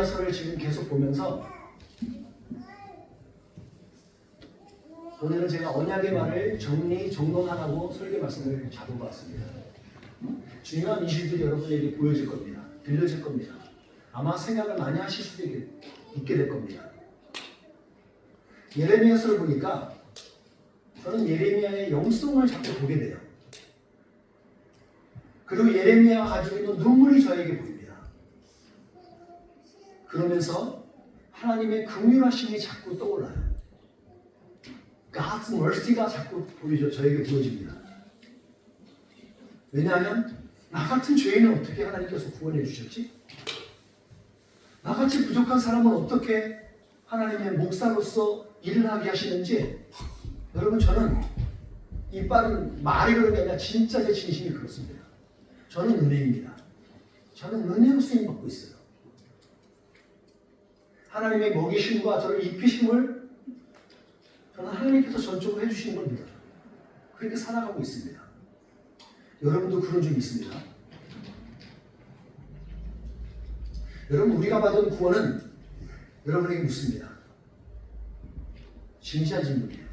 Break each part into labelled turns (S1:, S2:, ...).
S1: 예레미야서를 지금 계속 보면서 오늘은 제가 언약의 말을 정리정돈하라고 설교 말씀을 잡아봤습니다. 중요한 이슈들이 여러분에게 보여질 겁니다. 들려질 겁니다. 아마 생각을 많이 하실 수도 있게 될 겁니다. 예레미야서를 보니까 저는 예레미야의 영성을 자꾸 보게 돼요. 그리고 예레미야가 가지고 있는 눈물이 저에게 보입니다. 그러면서 하나님의 긍휼하심이 자꾸 떠올라요. God's mercy가 자꾸 저에게 보여집니다. 왜냐하면 나 같은 죄인은 어떻게 하나님께서 구원해 주셨지? 나같이 부족한 사람은 어떻게 하나님의 목사로서 일을 하게 하시는지, 여러분, 저는 이 빠른 말이 그런 게 아니라 진짜 제 진심이 그렇습니다. 저는 은혜입니다. 저는 은혜로 쓰임받고 있어요. 하나님의 먹이심과 저를 입히심을 저는 하나님께서 전적으로 해주시는 걸 믿어요. 그렇게 살아가고 있습니다. 여러분도 그런 줄 믿습니다. 여러분, 우리가 받은 구원은 여러분에게 묻습니다. 진지한 질문이에요.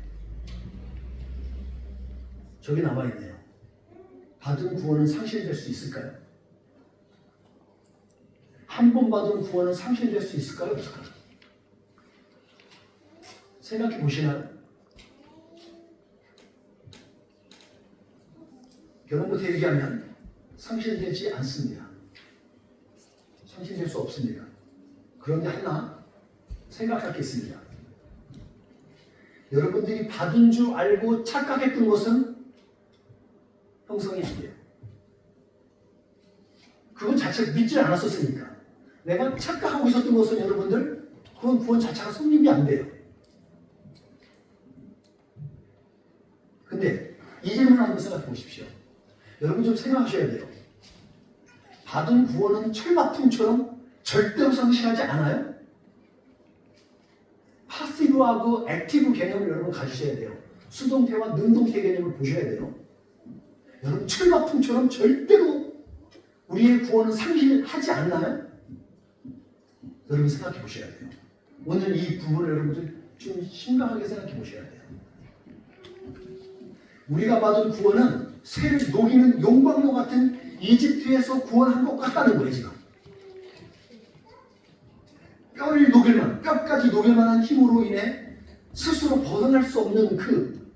S1: 저기 남아있네요. 받은 구원은 상실될 수 있을까요? 한 번 받은 구원은 상실될 수 있을까요? 없을까요? 생각해 보시나요? 결론부터 얘기하면 상실되지 않습니다. 상실될 수 없습니다. 그런데 하나 생각할 게 있습니다. 여러분들이 받은 줄 알고 착각했던 것은 형성이 안 돼요. 그건 자체를 믿지 않았었으니까. 내가 착각하고 있었던 것은 여러분들, 그건 구원 자체가 성립이 안 돼요. 근데 이 질문 한번 생각해 보십시오. 여러분 좀 생각하셔야 돼요. 받은 구원은 철마통처럼 절대로 상실하지 않아요? 파시브하고 액티브 개념을 여러분 가지셔야 돼요. 수동태와 능동태 개념을 보셔야 돼요. 여러분, 철마통처럼 절대로 우리의 구원은 상실하지 않나요? 여러분 생각해 보셔야 돼요. 오늘 이 부분을 여러분들 좀 심각하게 생각해 보셔야 돼요. 우리가 받은 구원은 새를 녹이는 용광로 같은 이집트에서 구원한 것 같다는 거예요, 지금. 뼈를 녹일 만한, 뼈까지 녹일 만한 힘으로 인해 스스로 벗어날 수 없는 그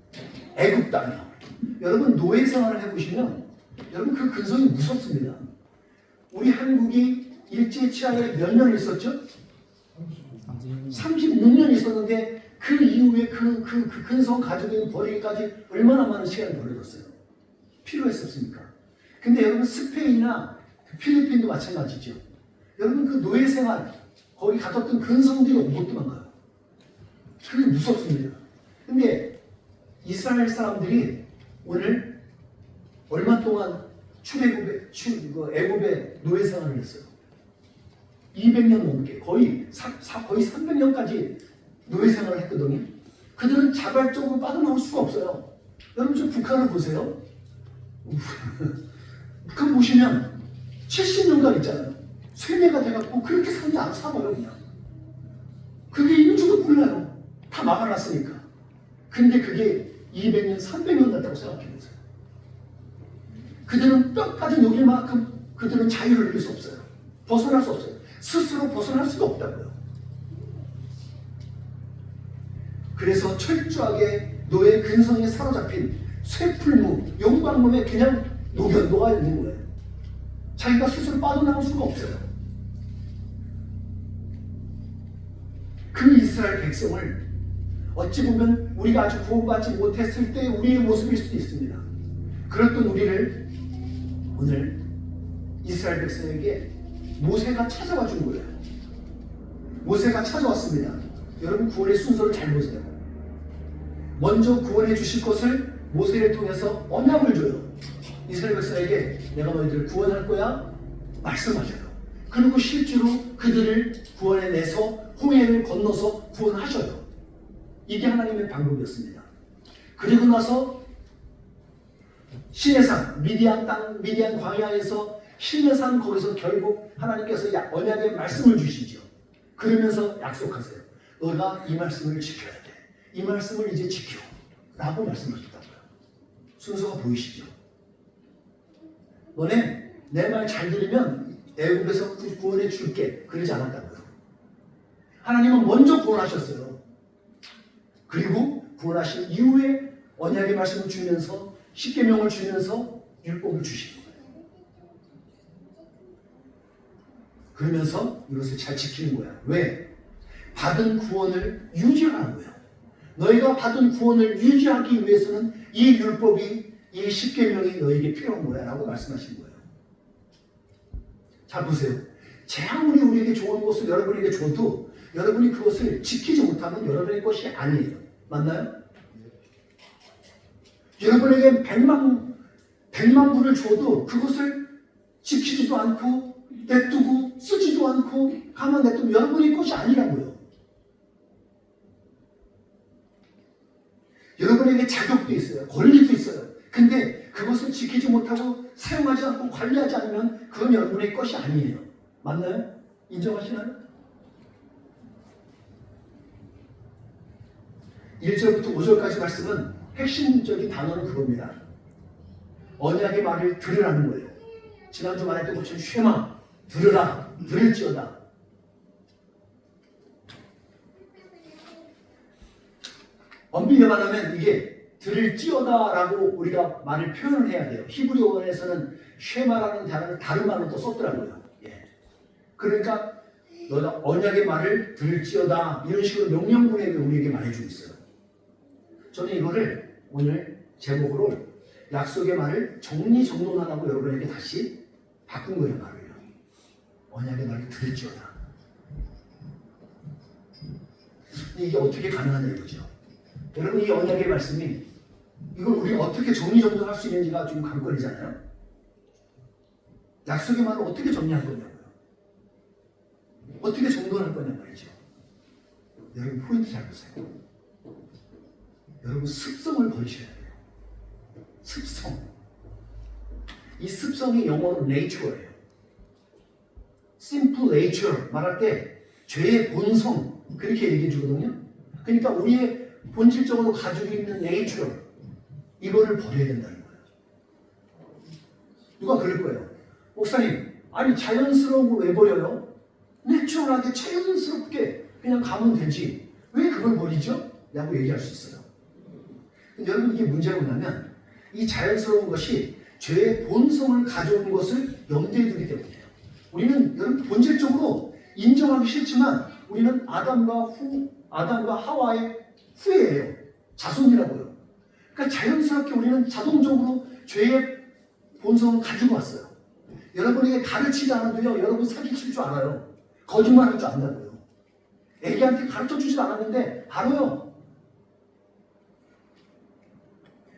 S1: 애굽 땅이요. 여러분, 노예 생활을 해보시면 여러분 그 근성이 무섭습니다. 우리 한국이 일제 치하에 몇 년을 있었죠? 36년 있었는데 그 이후에 그 근성 가지고 있는 버리기까지 얼마나 많은 시간을 벌어졌어요. 필요했었습니까? 근데 여러분, 스페인이나 필리핀도 마찬가지죠. 여러분, 그 노예 생활, 거기 가뒀던 근성들이 못 도망가요. 그게 무섭습니다. 근데 이스라엘 사람들이 오늘 얼마 동안 애굽의 노예 생활을 했어요. 200년 넘게, 거의 300년까지 노예 생활을 했거든요. 그들은 자발적으로 빠져나올 수가 없어요. 여러분, 좀 북한을 보세요. 북한 보시면 70년간 있잖아요. 쇠뇌가 돼갖고 그렇게 사봐요, 그냥. 그게 있는지도 몰라요. 다 막아놨으니까. 근데 그게 200년, 300년 같다고 생각해보세요. 그들은 뼈까지 녹일 만큼 그들은 자유를 누릴 수 없어요. 벗어날 수 없어요. 스스로 벗어날 수가 없다고요. 그래서 철저하게 노예 근성에 사로잡힌 쇠풀무, 용광로에 그냥 녹아 있는 거예요. 자기가 스스로 빠져나올 수가 없어요. 그 이스라엘 백성을 어찌 보면 우리가 아직 구원받지 못했을 때 우리의 모습일 수도 있습니다. 그랬던 우리를 오늘 이스라엘 백성에게 모세가 찾아와 준 거예요. 모세가 찾아왔습니다. 여러분, 구원의 순서를 잘 보세요. 먼저 구원해 주실 것을 모세를 통해서 언약을 줘요. 이스라엘 백성에게 내가 너희들을 구원할 거야 말씀하셔요. 그리고 실제로 그들을 구원해내서 홍해를 건너서 구원하셔요. 이게 하나님의 방법이었습니다. 그리고 나서 시내산, 미디안 땅, 미디안 광야에서 시내산, 거기서 결국 하나님께서 언약의 말씀을 주시죠. 그러면서 약속하세요. 너가 이 말씀을 지켜야 돼. 이 말씀을 이제 지켜. 라고 말씀하셨다고요. 순서가 보이시죠? 너네 내 말 잘 들으면 애굽에서 구원해 줄게. 그러지 않았다고요. 하나님은 먼저 구원하셨어요. 그리고 구원하신 이후에 언약의 말씀을 주면서 십계명을 주면서 율법을 주신 거예요. 그러면서 이것을 잘 지키는 거야. 왜? 받은 구원을 유지하는 거예요. 너희가 받은 구원을 유지하기 위해서는 이 율법이, 이 십계명이 너에게 필요한 거야 라고 말씀하신 거예요. 자, 보세요. 제 아무리 우리에게 좋은 것을 여러분에게 줘도 여러분이 그것을 지키지 못하면 여러분의 것이 아니에요. 맞나요? 여러분에게 100만 불을 줘도 그것을 지키지도 않고 냅두고 쓰지도 않고 가만 냅두면 여러분의 것이 아니라고요. 여러분에게 자격도 있어요. 권리도 있어요. 근데 그것을 지키지 못하고 사용하지 않고 관리하지 않으면 그건 여러분의 것이 아니에요. 맞나요? 인정하시나요? 1절부터 5절까지 말씀은 핵심적인 단어는 그겁니다. 언약의 말을 들으라는 거예요. 지난주 말했던 것처럼 쉐마, 들으라, 들을지어다. 엄밀히 말하면 이게 들을지어다라고 우리가 말을 표현을 해야 돼요. 히브리어에서는 쉐마라는 단어를 다른 말로 또 썼더라고요. 예. 그러니까 너가 언약의 말을 들을지어다 이런 식으로 명령문에 우리에게 말해주고 있어요. 저는 이거를 오늘 제목으로 약속의 말을 정리정돈하라고 여러분에게 다시 바꾼 거예요. 말을요. 언약의 말을 들을지어다. 이게 어떻게 가능하냐 이거죠. 여러분 이 언약의 말씀이 이걸 우리가 어떻게 정리정돈할 수 있는지가 좀 관건이잖아요. 약속의 말을 어떻게 정리할 거냐고요. 어떻게 정돈할 거냐 말이죠. 여러분 포인트 잘 보세요. 여러분 습성을 버리셔야 돼요. 습성. 이 습성이 영어로 nature예요. simple nature 말할 때 죄의 본성 그렇게 얘기해 주거든요. 그러니까 우리의 본질적으로 가지고 있는 nature 이거를 버려야 된다는 거예요. 누가 그럴 거예요. 목사님, 아니 자연스러운 걸 왜 버려요? 내추럴하게 자연스럽게 그냥 가면 되지. 왜 그걸 버리죠? 라고 얘기할 수 있어요. 근데 여러분 이게 문제가 뭐냐면 이 자연스러운 것이 죄의 본성을 가져온 것을 염두에 두기 때문이에요. 우리는 여러분 본질적으로 인정하기 싫지만 우리는 아담과 하와의 후예예요. 자손이라고요. 그러니까 자연스럽게 우리는 자동적으로 죄의 본성을 가지고 왔어요. 여러분에게 가르치지 않아도요. 여러분 사기칠 줄 알아요. 거짓말할 줄 안다고요. 애기한테 가르쳐 주지 않았는데 알아요.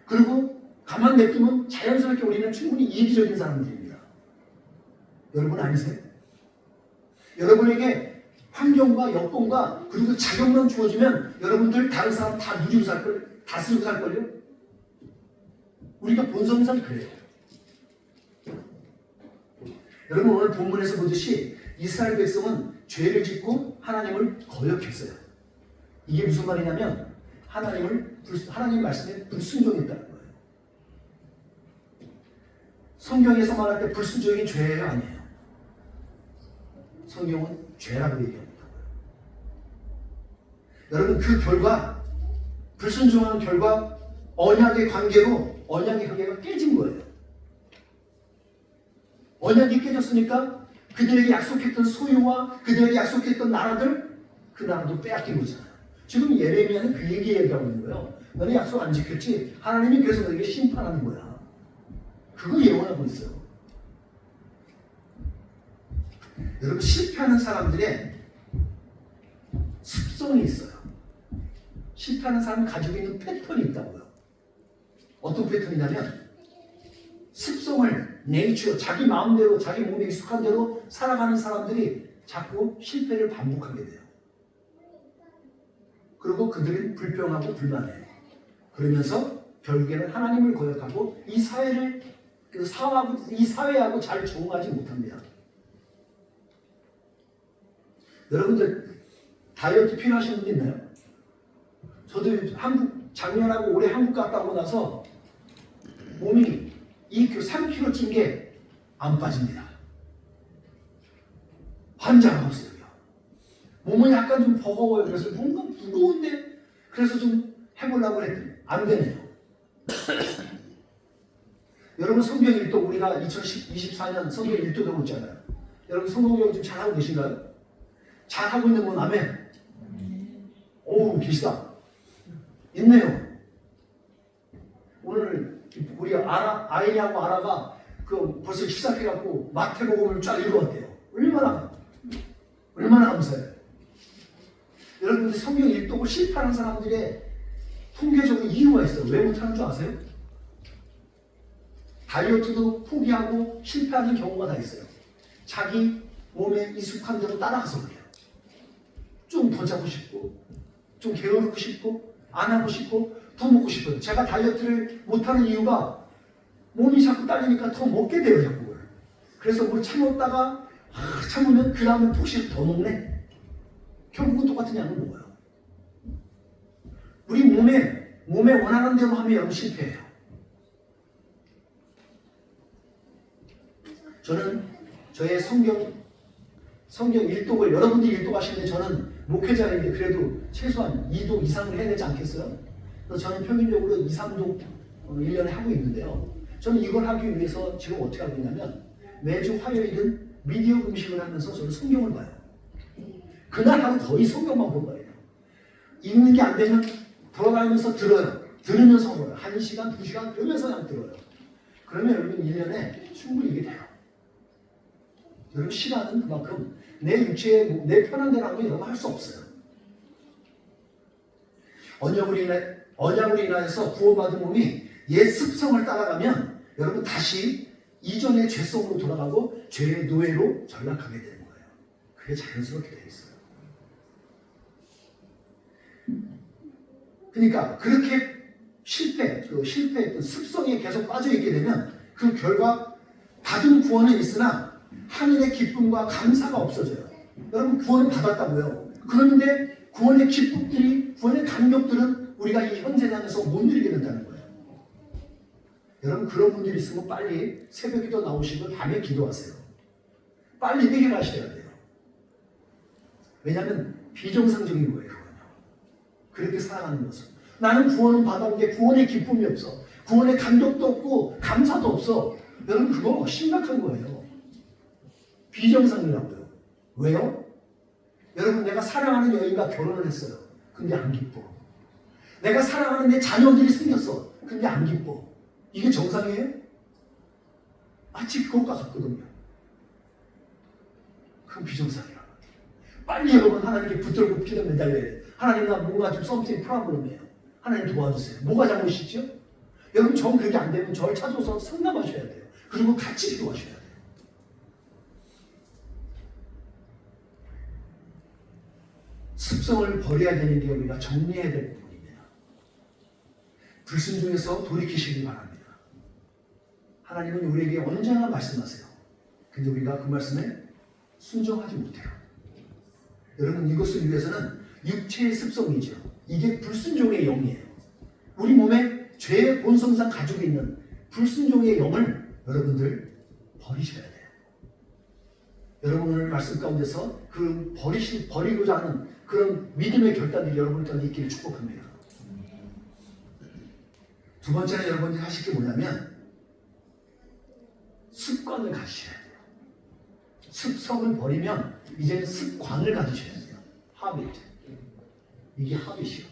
S1: 그리고 가만 냅두면 자연스럽게 우리는 충분히 이기적인 사람들입니다. 여러분 아니세요? 여러분에게 환경과 여건과 그리고 자격만 주어지면 여러분들 다른 사람 다 누리고 살걸요? 다 쓰고 살걸요? 우리가 본성상 그래요. 여러분 오늘 본문에서 보듯이 이스라엘 백성은 죄를 짓고 하나님을 거역했어요. 이게 무슨 말이냐면 하나님 말씀에 불순종했다는 거예요. 성경에서 말할 때 불순종이 죄예요? 아니에요? 성경은 죄라고 얘기합니다. 여러분 그 결과 불순종한 결과 언약의 관계로 언약의 관계가 깨진 거예요. 언약이 깨졌으니까 그들에게 약속했던 소유와 그들에게 약속했던 나라들 그 나라도 빼앗긴 거잖아요. 지금 예레미야는 그 얘기하고 있는 거예요. 너네 약속 안 지켰지? 하나님이 그래서 너에게 심판하는 거야. 그거 예언하고 있어요. 여러분 실패하는 사람들의 습성이 있어요. 실패하는 사람이 가지고 있는 패턴이 있다고요. 어떤 패턴이냐면 습성을 네이처 자기 마음대로 자기 몸에 익숙한 대로 살아가는 사람들이 자꾸 실패를 반복하게 돼요. 그리고 그들은 불평하고 불만해요. 그러면서 결국에는 하나님을 거역하고 이 사회하고 잘 적응하지 못합니다. 여러분들 다이어트 필요하신 분 있나요? 저도 작년하고 올해 한국 갔다 오고 나서 몸이 3kg 찐 게 안 빠집니다. 환장하고 있어요. 몸은 약간 좀 버거워요. 그래서 뭔가 무거운데 그래서 좀 해보려고 했더니 안 되네요. 여러분 성경 일독 우리가 2024년 성경 일독 하고 있잖아요. 여러분 성경 좀 잘하고 계신가요? 잘하고 있는 분 아멘. 오우 계시다. 있네요. 오늘 우리 아이하고 아라가 벌써 시작해갖고 마태복음을 쫙 읽어왔대요. 얼마나 감사해요. 여러분들 성경 일독을 실패하는 사람들의 통계적인 이유가 있어요. 왜 못하는 줄 아세요? 다이어트도 포기하고 실패하는 경우가 다 있어요. 자기 몸에 익숙한 대로 따라가서 그래요. 좀 더 잡고 싶고, 좀 게으르고 싶고, 안 하고 싶고, 더 먹고 싶어요. 제가 다이어트를 못하는 이유가 몸이 자꾸 딸리니까 더 먹게 돼요, 자꾸. 그래서 뭘 참았다가 참으면 그 다음에 혹시 더 먹네. 결국은 똑같은 양을 먹어요. 우리 몸에 원하는 대로 하면 여러분 실패해요. 저는 저의 성경 일독을 여러분들이 일독하시는데 저는 목회자인데 그래도 최소한 2독 이상을 해야 되지 않겠어요? 그래서 저는 평균적으로 2, 3독 1년에 하고 있는데요. 저는 이걸 하기 위해서 지금 어떻게 하고 있냐면 매주 화요일은 미디어 금식을 하면서 저는 성경을 봐요. 그날 하루 거의 성경만 본 거예요. 읽는 게 안 되면 돌아다니면서 들어요. 들으면서 먹어요. 1시간, 2시간 들으면서 그냥 들어요. 그러면 여러분 1년에 충분히 이게 돼요. 여러분 시간은 그만큼 내 육체에 내 편한 대로 하면 여러분 할 수 없어요. 언약으로 인하여서 구원받은 몸이 옛 습성을 따라가면 여러분 다시 이전의 죄성으로 돌아가고 죄의 노예로 전락하게 되는 거예요. 그게 자연스럽게 되어 있어요. 그러니까 그렇게 실패했던 습성에 계속 빠져있게 되면 그 결과 받은 구원은 있으나 하늘의 기쁨과 감사가 없어져요. 여러분 구원을 받았다고요. 그런데 구원의 기쁨들이, 구원의 감격들은 우리가 이 현 세상에서 못 누리게 된다는 거예요. 여러분 그런 분들이 있으면 빨리 새벽기도 나오시고 밤에 기도하세요. 빨리 해결하셔야 돼요. 왜냐하면 비정상적인 거예요. 그렇게 살아가는 모습. 나는 구원은 받았는데 구원의 기쁨이 없어. 구원의 감격도 없고 감사도 없어. 여러분 그거 심각한 거예요. 비정상이라고요. 왜요? 여러분 내가 사랑하는 여인과 결혼을 했어요. 근데 안 기뻐. 내가 사랑하는 내 자녀들이 생겼어. 근데 안 기뻐. 이게 정상이에요? 마치 그것과 같거든요. 그건 비정상이야. 빨리 여러분 하나님께 붙들고 피가 매달려야 돼요. 하나님 나 뭔가 좀 썸씽 프로블럼이에요. 하나님 도와주세요. 뭐가 잘못이죠? 여러분 전 그게 안 되면 저를 찾아서 상담하셔야 돼요. 그리고 같이 기도하셔야 돼요. 습성을 버려야 되는 게 우리가 정리해야 될 부분입니다. 불순종에서 돌이키시기 바랍니다. 하나님은 우리에게 언제나 말씀하세요. 근데 우리가 그 말씀에 순종하지 못해요. 여러분 이것을 위해서는 육체의 습성이죠. 이게 불순종의 영이에요. 우리 몸에 죄의 본성상 가지고 있는 불순종의 영을 여러분들 버리셔야 돼요. 여러분 오늘 말씀 가운데서 그 버리고자 하는 그런 믿음의 결단들이 여러분 가운데 있기를 축복합니다. 두 번째는 여러분들이 하실 게 뭐냐면 습관을 가지셔야 돼요. 습성을 버리면 이제는 습관을 가지셔야 돼요. 하빗. 이게 하빗이요.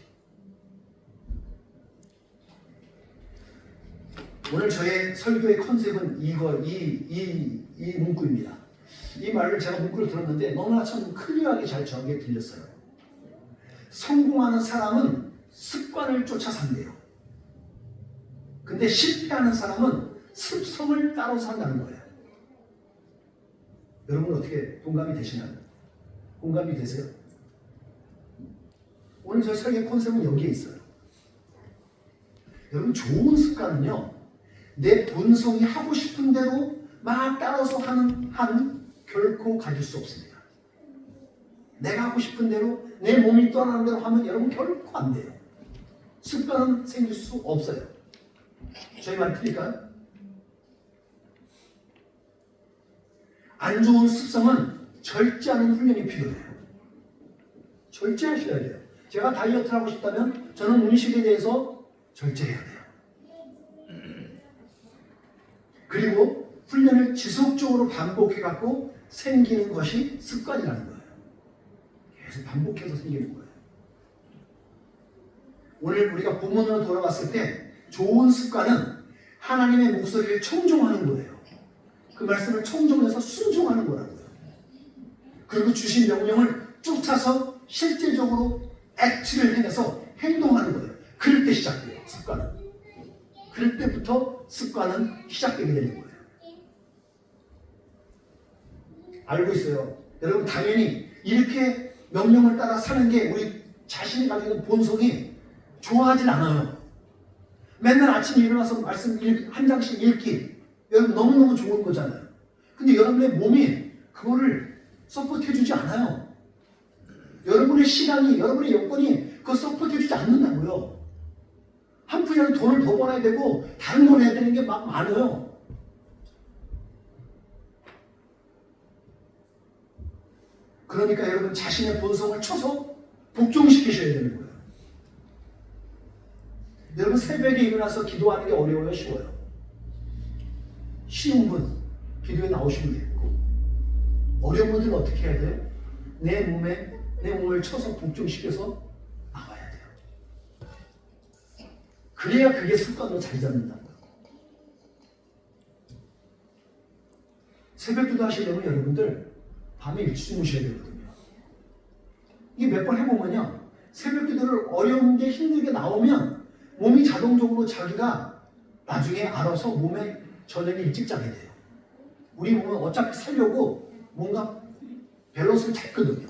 S1: 오늘 저의 설교의 컨셉은 이 문구입니다. 이 말을 제가 문구를 들었는데 너무나 참 클리어하게 잘 저에게 들렸어요. 성공하는 사람은 습관을 쫓아 산대요. 근데 실패하는 사람은 습성을 따라 산다는 거예요. 여러분 어떻게 공감이 되시나요? 공감이 되세요? 오늘 저희 설교 컨셉은 여기에 있어요. 여러분 좋은 습관은요, 내 본성이 하고 싶은 대로 막 따라서 하는 한은 결코 가질 수 없습니다. 내가 하고 싶은 대로 내 몸이 떠나는 대로 하면 여러분 결코 안 돼요. 습관은 생길 수 없어요. 저희 말 틀릴까요? 안 좋은 습성은 절제하는 훈련이 필요해요. 절제하셔야 돼요. 제가 다이어트를 하고 싶다면 저는 음식에 대해서 절제해야 돼요. 그리고 훈련을 지속적으로 반복해갖고 생기는 것이 습관이라는 거예요. 계속 반복해서 생기는 거예요. 오늘 우리가 본문으로 돌아왔을 때 좋은 습관은 하나님의 목소리를 청종하는 거예요. 그 말씀을 청종해서 순종하는 거라고요. 그리고 주신 명령을 쫓아서 실질적으로 액치를 해내서 행동하는 거예요. 그럴 때 시작돼요. 습관은. 그럴 때부터 습관은 시작되게 되는 거예요. 알고 있어요. 여러분 당연히 이렇게 명령을 따라 사는 게 우리 자신이 가지고 있는 본성이 좋아하진 않아요. 맨날 아침에 일어나서 말씀 한 장씩 읽기 여러분 너무너무 좋은 거잖아요. 근데 여러분의 몸이 그거를 서포트해주지 않아요. 여러분의 시간이 여러분의 여건이 그거 서포트해주지 않는다고요. 한푼이라도 돈을 더 벌어야 되고 다른 걸 해야 되는 게 막 많아요. 그러니까 여러분 자신의 본성을 쳐서 복종시키셔야 되는 거예요. 여러분 새벽에 일어나서 기도하는 게 어려워요? 쉬워요? 쉬운 분 기도에 나오시면 되고 어려운 분들은 어떻게 해야 돼요? 내 몸을 쳐서 복종시켜서 나가야 돼요. 그래야 그게 습관으로 자리 잡는다고요. 새벽 기도 하시려면 여러분들 밤에 일찍 주무셔야 되거든요. 이게 몇 번 해보면요. 새벽 기도를 어려운데 힘들게 나오면 몸이 자동적으로 자기가 나중에 알아서 몸에 저녁에 일찍 자게 돼요. 우리 몸은 어차피 살려고 뭔가 밸런스를 잡거든요.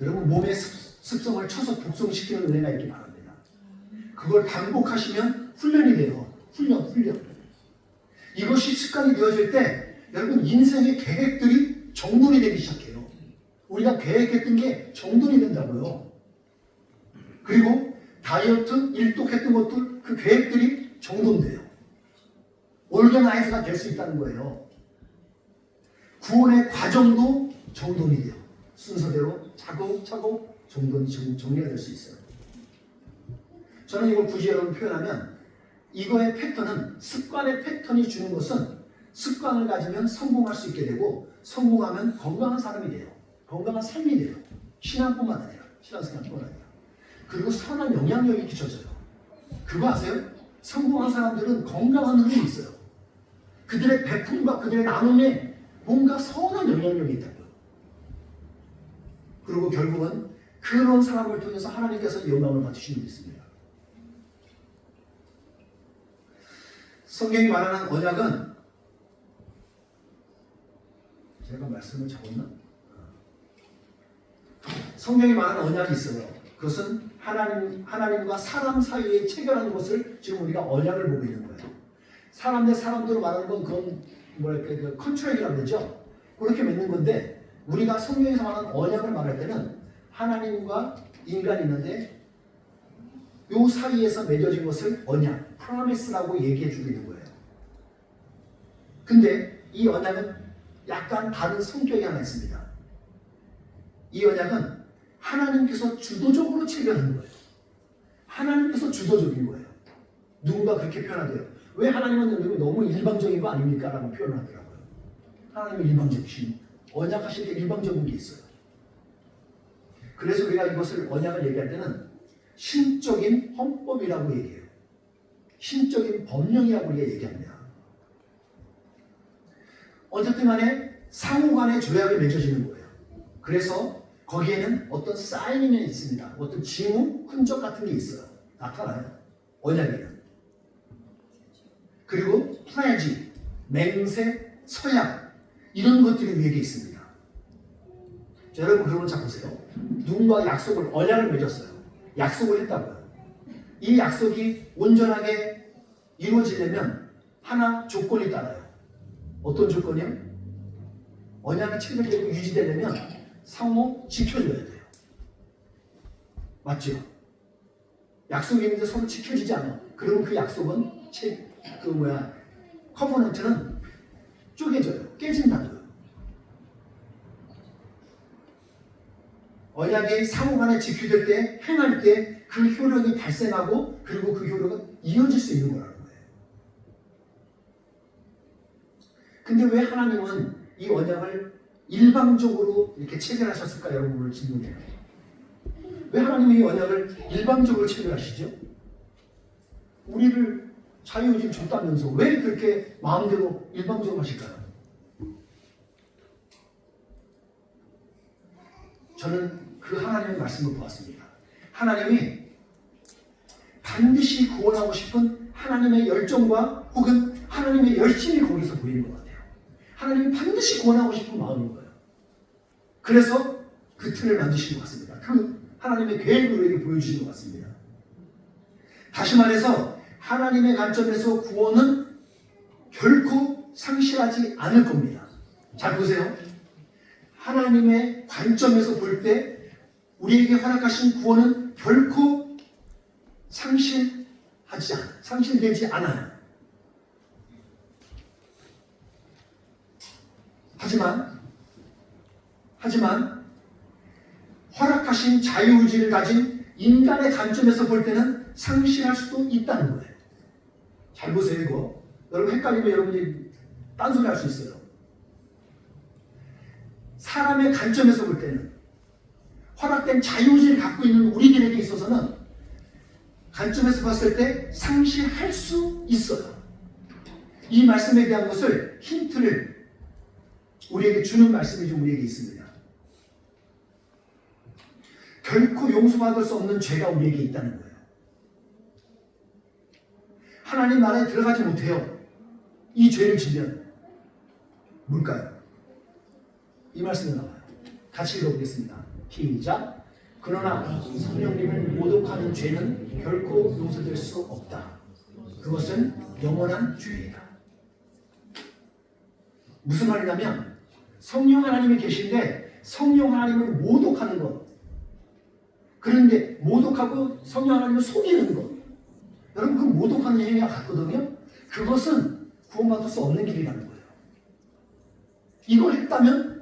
S1: 여러분 몸의 습성을 쳐서 복종시키는 은혜가 있기 바랍니다. 그걸 반복하시면 훈련이 돼요. 훈련. 이것이 습관이 되어질 때 여러분 인생의 계획들이 정돈이 되기 시작해요. 우리가 계획했던 게 정돈이 된다고요. 그리고 다이어트, 일독했던 것들 그 계획들이 정돈돼요. 올게나이즈가 될 수 있다는 거예요. 구원의 과정도 정돈이 돼요. 순서대로 차곡차곡 정리가 될 수 있어요. 저는 이걸 굳이 여러분 표현하면 이거의 패턴은 습관의 패턴이 주는 것은 습관을 가지면 성공할 수 있게 되고 성공하면 건강한 사람이 돼요. 건강한 삶이 돼요. 신앙뿐만 아니라 신앙생활뿐만 아니라 그리고 선한 영향력이 끼쳐져요. 그거 아세요? 성공한 사람들은 건강한 흐름이 있어요. 그들의 베품과 그들의 나눔에 뭔가 선한 영향력이 있다고요. 그리고 결국은 그런 사람을 통해서 하나님께서 영광을 받으시는 게 있습니다. 성경이 말하는 언약은 제가 말씀을 적었나? 성경이 말하는 언약이 있어요. 그것은 하나님과 사람 사이에 체결한 것을 지금 우리가 언약을 보고 있는 거예요. 사람 대 사람들로 말하는 건 그건 뭐랄까 컨트랙이라고 그러죠. 그렇게 맺는 건데 우리가 성경에서 말하는 언약을 말할 때는 하나님과 인간이 있는데 요 사이에서 맺어진 것을 언약, 프로미스라고 얘기해 주고 있는 거예요. 근데 이 언약은 약간 다른 성격이 하나 있습니다. 이 언약은 하나님께서 주도적으로 체결하는 거예요. 하나님께서 주도적인 거예요. 누군가 그렇게 표현하대요. 왜 하나님은 너무 일방적인 거 아닙니까? 라고 표현을 하더라고요. 하나님은 일방적이신 언약하실 때 일방적인 게 있어요. 그래서 우리가 이것을 언약을 얘기할 때는 신적인 헌법이라고 얘기해요. 신적인 법령이라고 우리가 얘기합니다. 어쨌든 간에 상호간의 조약이 맺어지는 거예요. 그래서 거기에는 어떤 사인이 있습니다. 어떤 징후, 흔적 같은 게 있어요. 나타나요. 언약에는. 그리고 플레지, 맹세, 서약 이런 것들이 위에 있습니다. 자, 여러분 그런 걸 잘 보세요. 누군가 약속을, 언약을 맺었어요. 약속을 했다고요. 이 약속이 온전하게 이루어지려면 하나 조건이 따라요. 어떤 조건이요? 언약이 체결되고 유지되려면 상호 지켜줘야 돼요. 맞죠? 약속이 있는데 서로 지켜지지 않아. 그러면 그 약속은 커버넌트는 쪼개져요. 깨진다는 거예요. 언약이 상호간에 지켜질 때, 행할 때 그 효력이 발생하고 그리고 그 효력은 이어질 수 있는 거라는 거예요. 근데 왜 하나님은 이 언약을 일방적으로 이렇게 체결하셨을까? 여러분을 질문해요. 왜 하나님이 이 언약을 일방적으로 체결하시죠? 우리를 자유의지를 줬다면서 왜 그렇게 마음대로 일방적으로 하실까요? 저는 그 하나님의 말씀을 보았습니다. 하나님이 반드시 구원하고 싶은 하나님의 열정과 혹은 하나님의 열심이 거기서 보이는 것 같아요. 하나님이 반드시 구원하고 싶은 마음인 거예요. 그래서 그 틀을 만드신 것 같습니다. 그 하나님의 계획을 우리에게 보여주신 것 같습니다. 다시 말해서 하나님의 관점에서 구원은 결코 상실하지 않을 겁니다. 잘 보세요. 하나님의 관점에서 볼 때 우리에게 허락하신 구원은 결코 상실되지 않아요. 하지만 허락하신 자유의지를 가진 인간의 관점에서 볼 때는 상실할 수도 있다는 거예요. 잘 보세요, 이거. 여러분 헷갈리면 여러분이 딴소리 할 수 있어요. 사람의 관점에서 볼 때는 허락된 자유의지를 갖고 있는 우리들에게 있어서는 관점에서 봤을 때 상실할 수 있어요. 이 말씀에 대한 것을 힌트를 우리에게 주는 말씀이 좀 우리에게 있습니다. 결코 용서받을 수 없는 죄가 우리에게 있다는 거예요. 하나님 나라에 들어가지 못해요. 이 죄를 지면 뭘까요? 이 말씀이 나와요. 같이 읽어보겠습니다. 시작. 그러나 성령님을 모독하는 죄는 결코 용서될 수 없다. 그것은 영원한 죄이다. 무슨 말이냐면 성령 하나님이 계신데 성령 하나님을 모독하는 것, 그런데 모독하고 성령 하나님을 속이는 것, 여러분 그 모독하는 행위가 같거든요. 그것은 구원받을 수 없는 길이라는 거예요. 이걸 했다면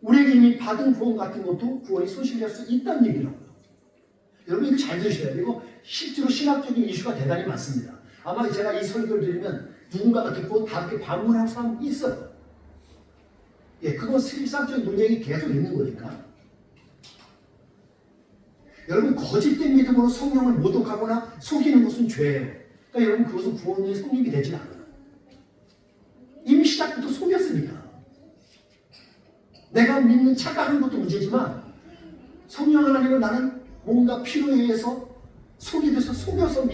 S1: 우리에게 이미 받은 구원 같은 것도 구원이 손실될 수 있다는 얘기라고요. 여러분 이거 잘 들으셔야 돼요. 실제로 신학적인 이슈가 대단히 많습니다. 아마 제가 이 설교를 드리면 누군가가 듣고 다 이렇게 반문할 사람이 있어요. 예, 그건 실상적인 논쟁이 계속 있는 거니까. 여러분 거짓된 믿음으로 성령을 모독하거나 속이는 것은 죄예요. 그러니까 여러분 그것은 구원이 성립이 되지 않아요. 이미 시작부터 속였으니까. 내가 믿는 착각하는 것도 문제지만 성령 하나님을 나는 뭔가 필요에 의해서 속여서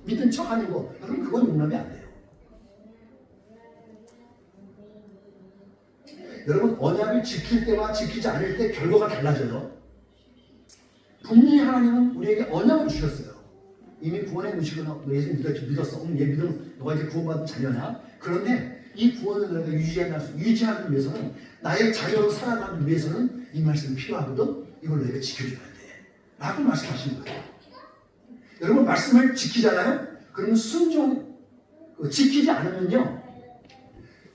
S1: 믿은 척하는 거, 여러분 그건 용납이 안 돼요. 여러분 언약을 지킬 때와 지키지 않을 때 결과가 달라져요. 분명히 하나님은 우리에게 언약을 주셨어요. 이미 구원에 놓으시거나 너 예수 믿었어. 얘 믿으면 너가 이제 구원받은 자녀냐? 그런데 이 구원을 너희가 유지하기 위해서는, 나의 자녀로 살아가기 위해서는 이 말씀이 필요하거든. 이걸 너희가 지켜줘야 돼 라고 말씀하시는 거예요. 여러분 말씀을 지키잖아요. 그러면 지키지 않으면요,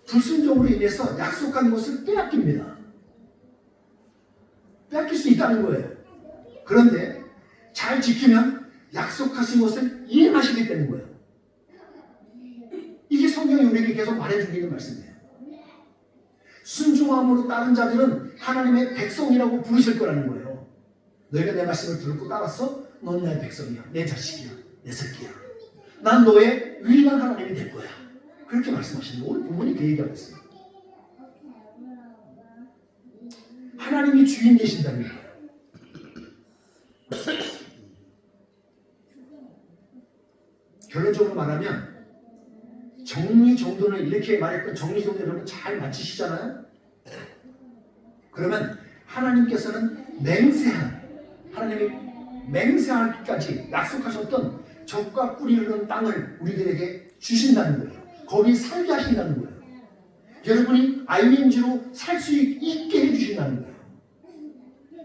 S1: 불순종으로 인해서 약속한 것을 빼앗깁니다. 빼앗길 수 있다는 거예요. 그런데 잘 지키면 약속하신 것을 이행하시게 되는 거예요. 이게 성경이 우리에게 계속 말해주고 있는 말씀이에요. 순종함으로 따른 자들은 하나님의 백성이라고 부르실 거라는 거예요. 너희가 내 말씀을 듣고 따랐어? 넌 내 백성이야, 내 자식이야, 내 새끼야. 난 너의 유일한 하나님이 될 거야. 그렇게 말씀하시는 거예요. 오늘 본문이 그 얘기하고 있어요. 하나님이 주인 되신다는 거예요. 결론적으로 말하면 정리정돈을 이렇게 말했던 정리정돈을 여러분 잘 맞히시잖아요. 그러면 하나님께서는 하나님이 맹세하기까지 약속하셨던 젖과 꿀이 흐르는 땅을 우리들에게 주신다는 거예요. 거기 살게 하신다는 거예요. 여러분이 ING로 살 수 있게 해주신다는 거예요.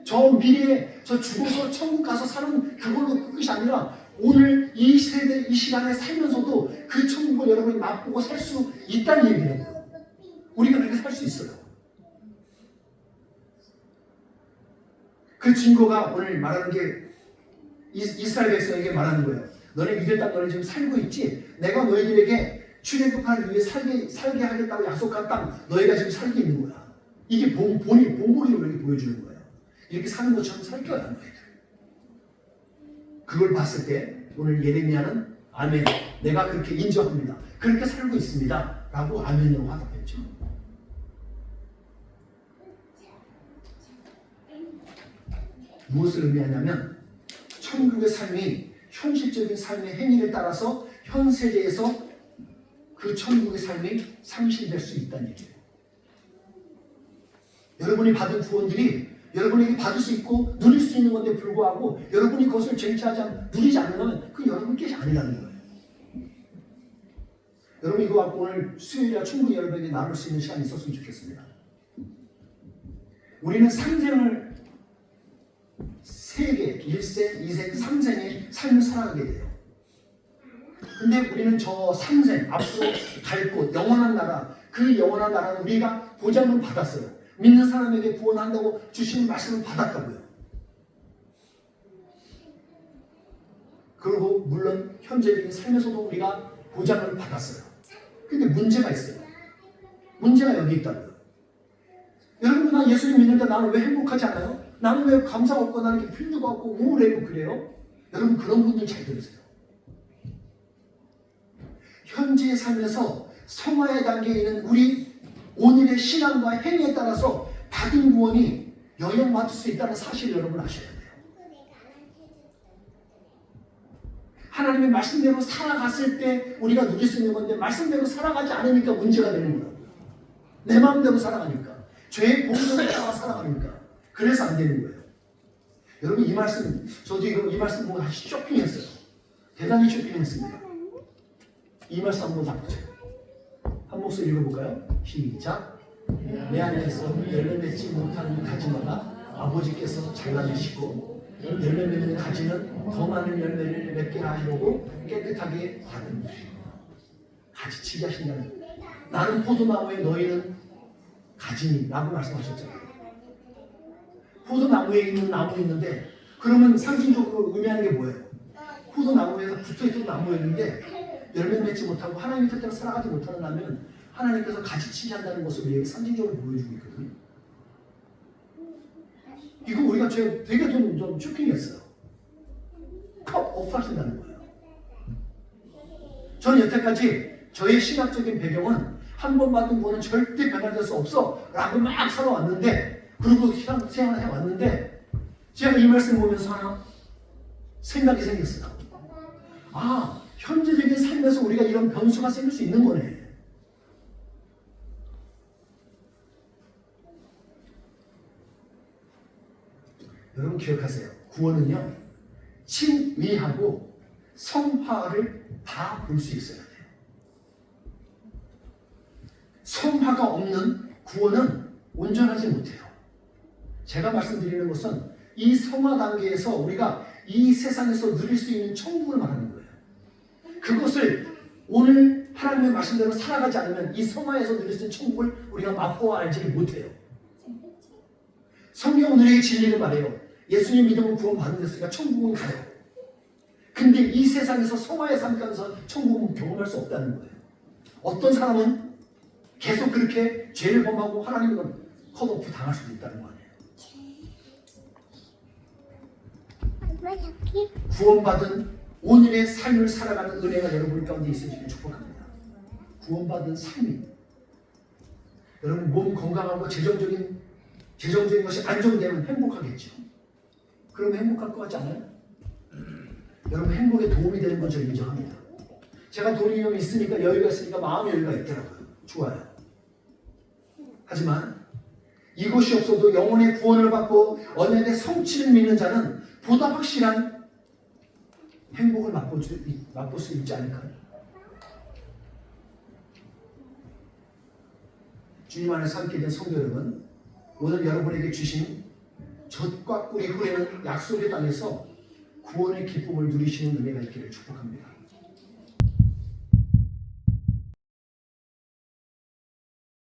S1: 저 미래에 저 죽어서 천국 가서 사는 그걸로 끝이 아니라 오늘 이 세대 이 시간에 살면서도 그 천국을 여러분이 맛보고 살 수 있다는 얘기예요. 우리가 그렇게 살 수 있어요. 그 증거가 오늘 말하는 게 이스라엘 백성에게 말하는 거예요. 너네 이들 땅 너네 지금 살고 있지? 내가 너희들에게 출애굽하기 위해 살게 하겠다고 약속한 땅 너희가 지금 살고 있는 거야. 이게 본보기로 이렇게 보여주는 거예요. 이렇게 사는 것처럼 살 거야 너희들. 그걸 봤을 때 오늘 예레미야는 아멘, 내가 그렇게 인정합니다. 그렇게 살고 있습니다. 라고 아멘으로 화답했죠. 무엇을 의미하냐면 천국의 삶이 현실적인 삶의 행위를 따라서 현 세대에서 그 천국의 삶이 상실될 수 있다는 얘기예요. 여러분이 받은 구원들이 여러분에게 받을 수 있고 누릴 수 있는 건데 불구하고 여러분이 그것을 누리지 않으면 그 여러분 것이 아니라는 거예요. 여러분 이거 갖고 오늘 수요일에 충분히 여러분에게 나눌 수 있는 시간이 있었으면 좋겠습니다. 우리는 상생을 세계, 1세, 2세, 3생의 삶을 살아가게 돼요. 근데 우리는 저 3생, 앞으로 갈 곳, 영원한 나라, 그 영원한 나라는 우리가 보장을 받았어요. 믿는 사람에게 구원한다고 주시는 말씀을 받았다고요. 그리고 물론 현재적인 삶에서도 우리가 보장을 받았어요. 근데 문제가 있어요. 문제가 여기 있다고요. 여러분, 나 예수님 믿는데 나는 왜 행복하지 않아요? 나는 왜 감사가 없고 나는 이렇게 필요가 없고 우울해고 그래요? 여러분, 그런 분들 잘 들으세요. 현재의 삶에서 성화의 단계에 있는 우리 오늘의 신앙과 행위에 따라서 받은 구원이 영향받을 수 있다는 사실을 여러분 아셔야 돼요. 하나님의 말씀대로 살아갔을 때 우리가 누릴 수 있는 건데 말씀대로 살아가지 않으니까 문제가 되는 거라고요. 내 마음대로 살아가니까. 죄의 본성에 따라 살아가니까. 그래서 안 되는 거예요. 여러분 이 말씀, 저도 이 말씀 보고 다시 쇼핑했어요. 대단히 쇼핑했습니다. 이 말씀 한번 봐보세요. 한 목소리 읽어볼까요? 시작. 내 안에서 열매 맺지 못하는 가지마다 아버지께서 잘라내시고 열매 맺는 가지는 더 많은 열매를 맺게 하려고 깨끗하게 받은 가지치기 하신다는. 나는 포도나무에 너희는 가지니 라고 말씀하셨잖아요. 포도나무에 있는 나무 있는데 그러면 상징적으로 의미하는 게 뭐예요? 포도나무에서 붙어있던 나무였는데 열매 맺지 못하고 하나님의 뜻대로 살아가지 못하는 나면 하나님께서 가지치기 한다는 것을 우리에게 상징적으로 보여주고 있거든요. 이거 우리가 되게 좀 쇼킹했어요. 컵 업하신다는 거예요. 저는 여태까지 저의 신학적인 배경은 한 번 받은 거는 절대 변화될 수 없어 라고 막 살아왔는데, 그리고 생활해 왔는데 제가 이 말씀 보면서 하나 생각이 생겼어요. 아, 현재적인 삶에서 우리가 이런 변수가 생길 수 있는 거네. 여러분 기억하세요. 구원은요, 칭의하고 성화를 다 볼 수 있어야 돼요. 성화가 없는 구원은 온전하지 못해요. 제가 말씀드리는 것은 이 성화 단계에서 우리가 이 세상에서 누릴 수 있는 천국을 말하는 거예요. 그것을 오늘 하나님의 말씀대로 살아가지 않으면 이 성화에서 누릴 수 있는 천국을 우리가 맛보아 알지를 못해요. 성경은 우리에게 진리를 말해요. 예수님 믿음으로 구원받은 데서 우리가 천국은 가요. 근데 이 세상에서 성화의 삶가면서 천국은 경험할 수 없다는 거예요. 어떤 사람은 계속 그렇게 죄를 범하고 하나님을 컷오프 당할 수도 있다는 거 아니에요. 구원받은 오늘의 삶을 살아가는 은혜가 여러분 가운데 있으시길 축복합니다. 구원받은 삶이 여러분 몸 건강하고 재정적인 것이 안정되면 행복하겠죠. 그러면 행복할 것 같지 않아요? 여러분 행복에 도움이 되는 건 저는 인정합니다. 제가 돈이 좀 있으니까 여유가 있으니까 마음의 여유가 있더라고요. 좋아요. 하지만 이것이 없어도 영혼의 구원을 받고 언약의 성취를 믿는 자는 보다 확실한 행복을 맛볼 수 있지 않을까요? 주님 안에 함께 된 성도 여러분, 오늘 여러분에게 주신 젖과 꿀이 흐르는 약속의 땅에서 구원의 기쁨을 누리시는 은혜가 있기를 축복합니다.